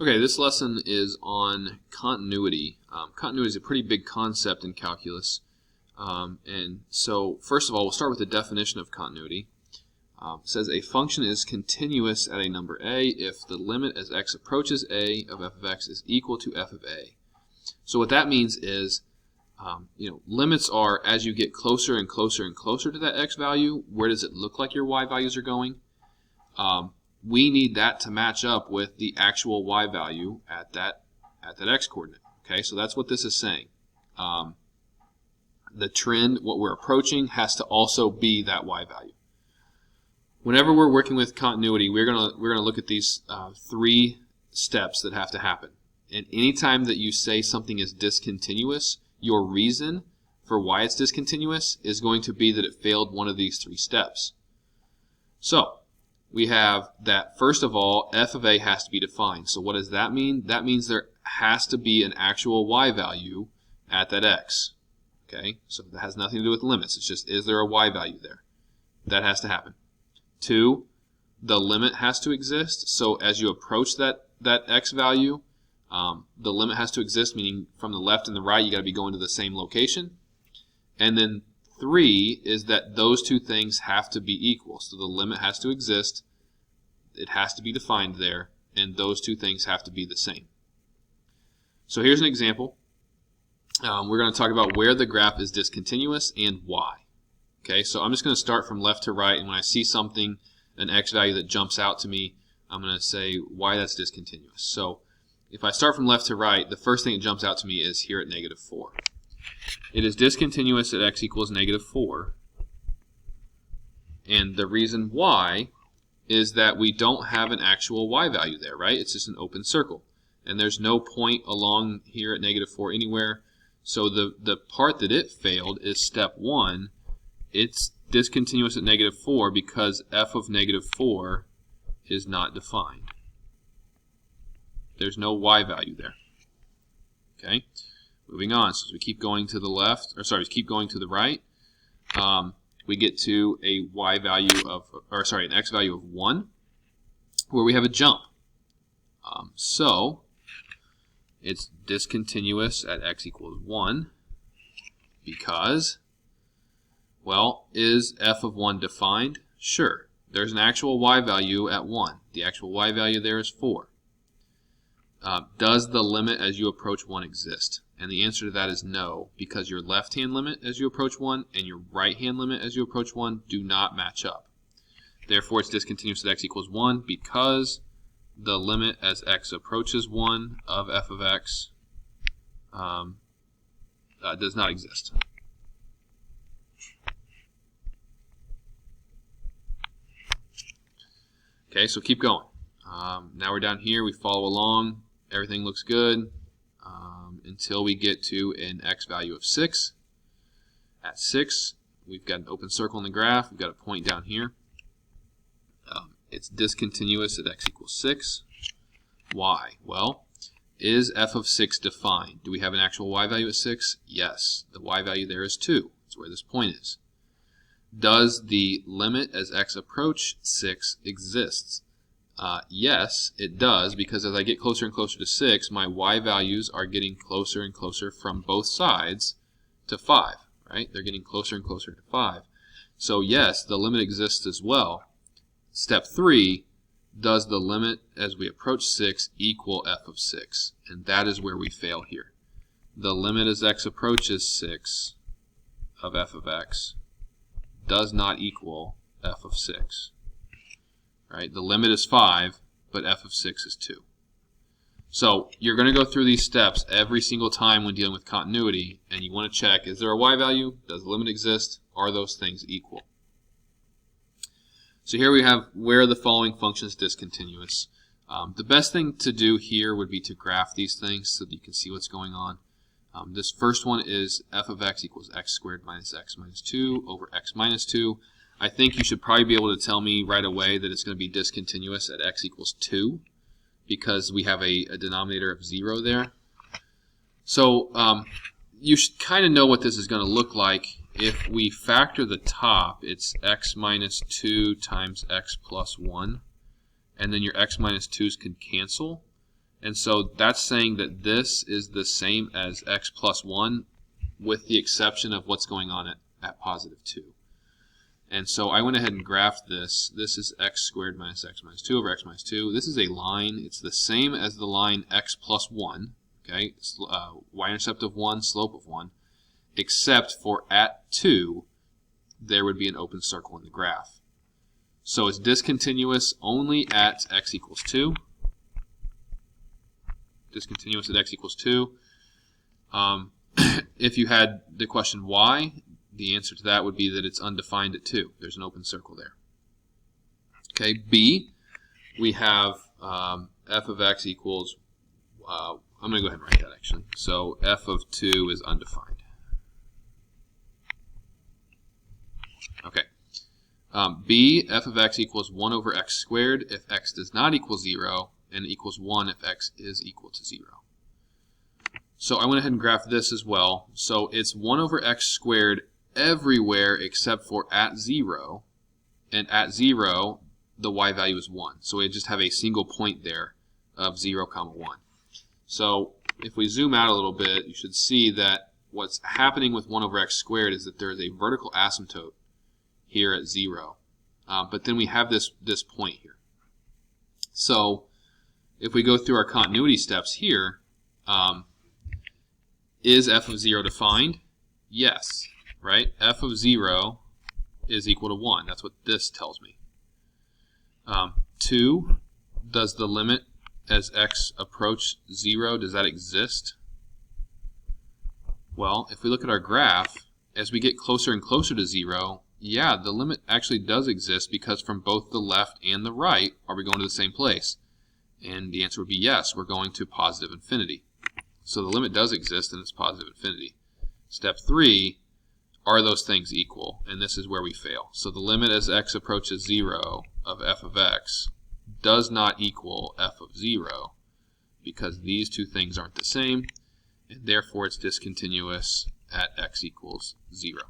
Okay, this lesson is on continuity. Continuity is a pretty big concept in calculus. And so, first of all, we'll start with the definition of continuity. It says a function is continuous at a number a if the limit as x approaches a of f of x is equal to f of a. So what that means is, limits are as you get closer and closer and closer to that x value, where does it look like your y values are going? We need that to match up with the actual y value at that x coordinate. Okay, so that's what this is saying. The trend, what we're approaching, has to also be that y value. Whenever we're working with continuity, we're gonna look at these three steps that have to happen. And anytime that you say something is discontinuous, your reason for why it's discontinuous is going to be that it failed one of these three steps. So we have that, first of all, f of a has to be defined. So what does that mean? That means there has to be an actual y value at that x. Okay, so that has nothing to do with limits. It's just, is there a y value there? That has to happen. 2, the limit has to exist. So as you approach that x value, the limit has to exist, meaning from the left and the right, you got to be going to the same location. And then 3 is that those two things have to be equal. So the limit has to exist, it has to be defined there, and those two things have to be the same. So here's an example. We're going to talk about where the graph is discontinuous and why. Okay, so I'm just going to start from left to right, and when I see something, an x value that jumps out to me, I'm going to say why that's discontinuous. So if I start from left to right, the first thing that jumps out to me is here at -4. It is discontinuous at x equals -4, and the reason why is that we don't have an actual y value there, right? It's just an open circle, and there's no point along here at -4 anywhere. So the part that it failed is step 1. It's discontinuous at -4 because f of -4 is not defined. There's no y value there. Okay, moving on. So as we keep going to the left, keep going to the right, we get to a y value of, an x value of 1, where we have a jump. So it's discontinuous at x equals 1 because, well, is f of 1 defined? Sure. There's an actual y value at 1. The actual y value there is 4. Does the limit as you approach 1 exist? And the answer to that is no, because your left-hand limit as you approach 1 and your right-hand limit as you approach 1 do not match up. Therefore, it's discontinuous at x equals 1 because the limit as x approaches 1 of f of x does not exist. Okay, so keep going. Now we're down here. We follow along. Everything looks good until we get to an x value of 6. At 6, we've got an open circle in the graph. We've got a point down here. It's discontinuous at x equals 6. Why? Well, is f of 6 defined? Do we have an actual y value at 6? Yes. The y value there is 2. That's where this point is. Does the limit as x approach 6 exist? Yes, it does, because as I get closer and closer to 6, my y values are getting closer and closer from both sides to 5, right? They're getting closer and closer to 5. So yes, the limit exists as well. Step 3, does the limit as we approach 6 equal f of 6? And that is where we fail here. The limit as x approaches 6 of f of x does not equal f of 6. Right? The limit is 5, but f of 6 is 2. So you're going to go through these steps every single time when dealing with continuity, and you want to check, is there a y value? Does the limit exist? Are those things equal? So here we have where the following function is discontinuous. The best thing to do here would be to graph these things so that you can see what's going on. This first one is f of x equals x squared minus x minus 2 over x minus 2. I think you should probably be able to tell me right away that it's going to be discontinuous at x equals 2 because we have a denominator of 0 there. So you should kind of know what this is going to look like. If we factor the top, it's x minus 2 times x plus 1. And then your x minus 2's can cancel. And so that's saying that this is the same as x plus 1 with the exception of what's going on at positive 2. And so I went ahead and graphed this. This is x squared minus x minus 2 over x minus 2. This is a line. It's the same as the line x plus 1, okay? Y-intercept of 1, slope of 1, except for at 2, there would be an open circle in the graph. So it's discontinuous only at x equals 2. Discontinuous at x equals 2. If you had the question why, the answer to that would be that it's undefined at 2. There's an open circle there. Okay, B, we have f of x equals, I'm going to go ahead and write that actually. So f of 2 is undefined. Okay. B, f of x equals 1 over x squared if x does not equal 0, and equals 1 if x is equal to 0. So I went ahead and graphed this as well. So it's 1 over x squared everywhere except for at 0, and at 0 the y value is 1. So we just have a single point there of 0, 1. So if we zoom out a little bit, you should see that what's happening with 1 over x squared is that there is a vertical asymptote here at 0. But then we have this point here. So if we go through our continuity steps here, is f of 0 defined? Yes, right? F of 0 is equal to 1. That's what this tells me. 2, does the limit as x approach 0, does that exist? Well, if we look at our graph, as we get closer and closer to 0, yeah, the limit actually does exist because from both the left and the right, are we going to the same place? And the answer would be yes, we're going to positive infinity. So the limit does exist and it's positive infinity. Step 3, are those things equal? And this is where we fail. So the limit as x approaches 0 of f of x does not equal f of 0 because these two things aren't the same, and therefore it's discontinuous at x equals 0.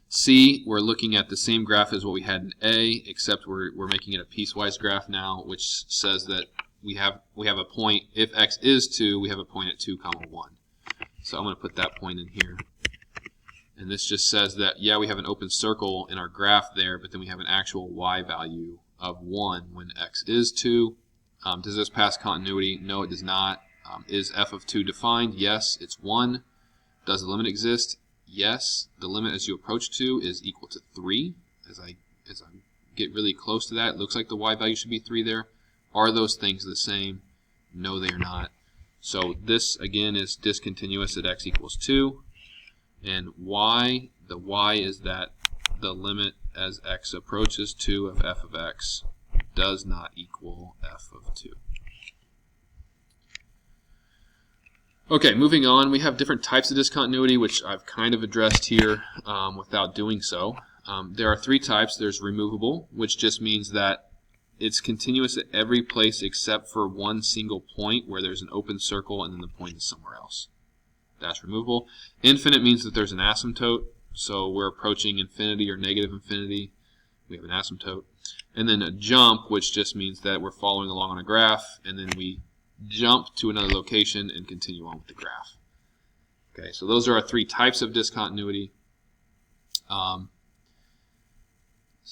C, we're looking at the same graph as what we had in A, except we're making it a piecewise graph now, which says that we have a point, if x is 2, we have a point at 2, 1. So I'm going to put that point in here. And this just says that, yeah, we have an open circle in our graph there, but then we have an actual y value of 1 when x is 2. Does this pass continuity? No, it does not. Is f of 2 defined? Yes, it's 1. Does the limit exist? Yes. The limit as you approach 2 is equal to 3. As I get really close to that, it looks like the y value should be 3 there. Are those things the same? No, they are not. So this, again, is discontinuous at x equals 2. And y, the y is that the limit as x approaches 2 of f of x does not equal f of 2. Okay, moving on, we have different types of discontinuity, which I've kind of addressed here without doing so. There are 3 types. There's removable, which just means that it's continuous at every place except for one single point where there's an open circle and then the point is somewhere else. That's removable. Infinite means that there's an asymptote, so we're approaching infinity or negative infinity. We have an asymptote. And then a jump, which just means that we're following along on a graph, and then we jump to another location and continue on with the graph. Okay, so those are our 3 types of discontinuity.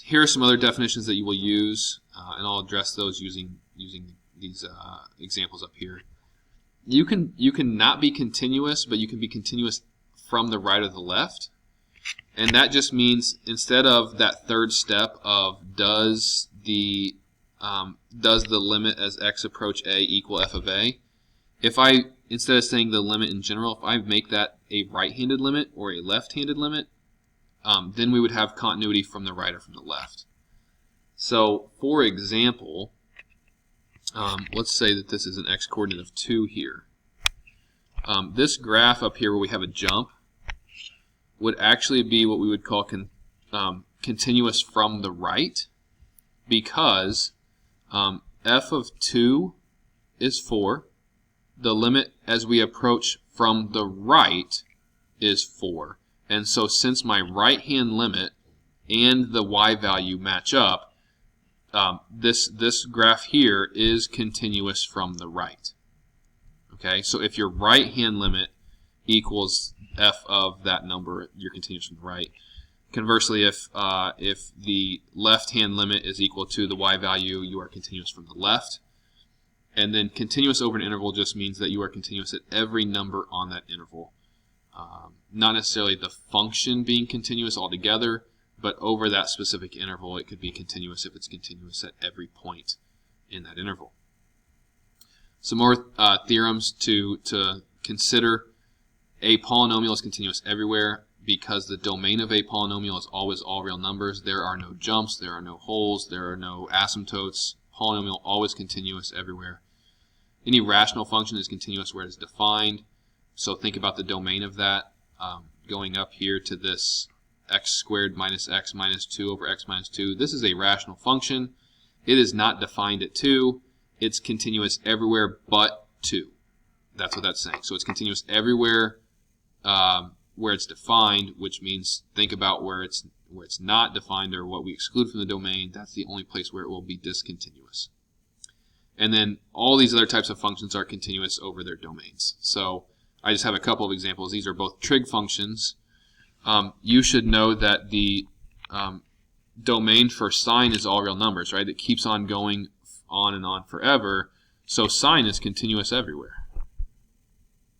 Here are some other definitions that you will use, and I'll address those using these examples up here. You can not be continuous, but you can be continuous from the right or the left. And that just means instead of that third step of does the limit as x approach a equal f of a, if I, instead of saying the limit in general, if I make that a right-handed limit or a left-handed limit, then we would have continuity from the right or from the left. So, for example, let's say that this is an x-coordinate of 2 here. This graph up here where we have a jump would actually be what we would call continuous from the right, because f of 2 is 4. The limit as we approach from the right is 4. And so since my right-hand limit and the y value match up, this graph here is continuous from the right. Okay, so if your right-hand limit equals f of that number, you're continuous from the right. Conversely, if the left-hand limit is equal to the y value, you are continuous from the left. And then continuous over an interval just means that you are continuous at every number on that interval. Not necessarily the function being continuous altogether, but over that specific interval it could be continuous if it's continuous at every point in that interval. Some more theorems to consider. A polynomial is continuous everywhere because the domain of a polynomial is always all real numbers. There are no jumps, there are no holes, there are no asymptotes. Polynomial always continuous everywhere. Any rational function is continuous where it is defined. So think about the domain of that. Going up here to this x squared minus x minus 2 over x minus 2. This is a rational function. It is not defined at 2. It's continuous everywhere but 2. That's what that's saying. So it's continuous everywhere where it's defined, which means think about where it's not defined or what we exclude from the domain. That's the only place where it will be discontinuous. And then all these other types of functions are continuous over their domains. So I just have a couple of examples. These are both trig functions. You should know that the domain for sine is all real numbers, right? It keeps on going on and on forever. So sine is continuous everywhere,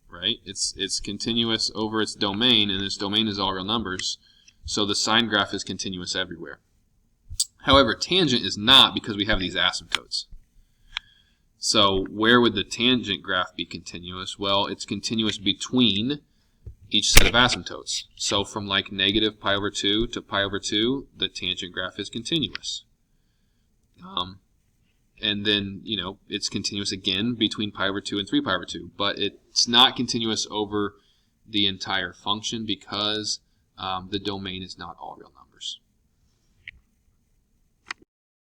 right? It's continuous over its domain, and its domain is all real numbers. So the sine graph is continuous everywhere. However, tangent is not because we have these asymptotes. So where would the tangent graph be continuous? Well, it's continuous between each set of asymptotes. So from like negative pi over 2 to pi over 2, the tangent graph is continuous. And then, it's continuous again between pi over 2 and 3 pi over 2. But it's not continuous over the entire function because the domain is not all real numbers.